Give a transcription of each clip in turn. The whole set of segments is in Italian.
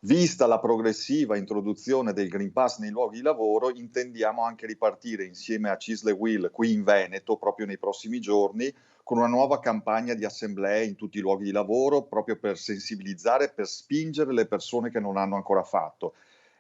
Vista la progressiva introduzione del Green Pass nei luoghi di lavoro, intendiamo anche ripartire insieme a CISL e UIL qui in Veneto, proprio nei prossimi giorni, con una nuova campagna di assemblee in tutti i luoghi di lavoro, proprio per sensibilizzare, per spingere le persone che non hanno ancora fatto.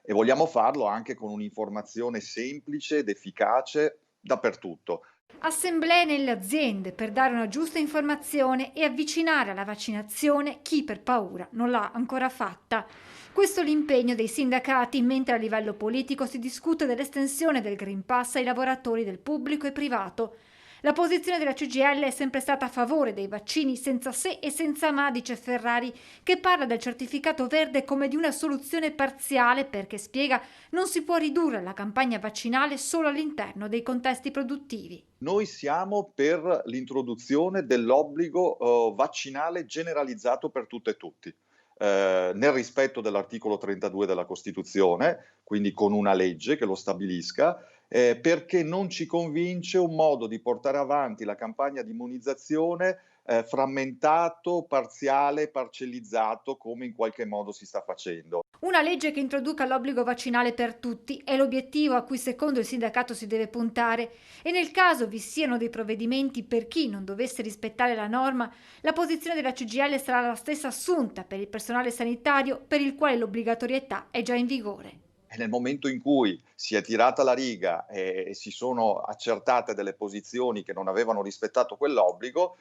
E vogliamo farlo anche con un'informazione semplice ed efficace dappertutto. Assemblee nelle aziende per dare una giusta informazione e avvicinare alla vaccinazione chi per paura non l'ha ancora fatta. Questo è l'impegno dei sindacati, mentre a livello politico si discute dell'estensione del Green Pass ai lavoratori del pubblico e privato. La posizione della CGIL è sempre stata a favore dei vaccini senza se e senza ma, dice Ferrari, che parla del certificato verde come di una soluzione parziale perché spiega non si può ridurre la campagna vaccinale solo all'interno dei contesti produttivi. Noi siamo per l'introduzione dell'obbligo, vaccinale generalizzato per tutte e tutti, nel rispetto dell'articolo 32 della Costituzione, quindi con una legge che lo stabilisca, perché non ci convince un modo di portare avanti la campagna di immunizzazione, frammentato, parziale, parcellizzato, come in qualche modo si sta facendo. Una legge che introduca l'obbligo vaccinale per tutti è l'obiettivo a cui secondo il sindacato si deve puntare e nel caso vi siano dei provvedimenti per chi non dovesse rispettare la norma, la posizione della CGIL sarà la stessa assunta per il personale sanitario per il quale l'obbligatorietà è già in vigore. E nel momento in cui si è tirata la riga e si sono accertate delle posizioni che non avevano rispettato quell'obbligo,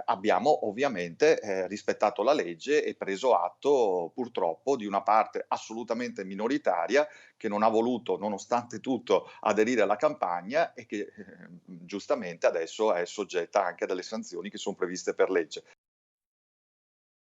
abbiamo ovviamente, rispettato la legge e preso atto purtroppo di una parte assolutamente minoritaria che non ha voluto, nonostante tutto, aderire alla campagna e che, giustamente adesso è soggetta anche a delle sanzioni che son previste per legge.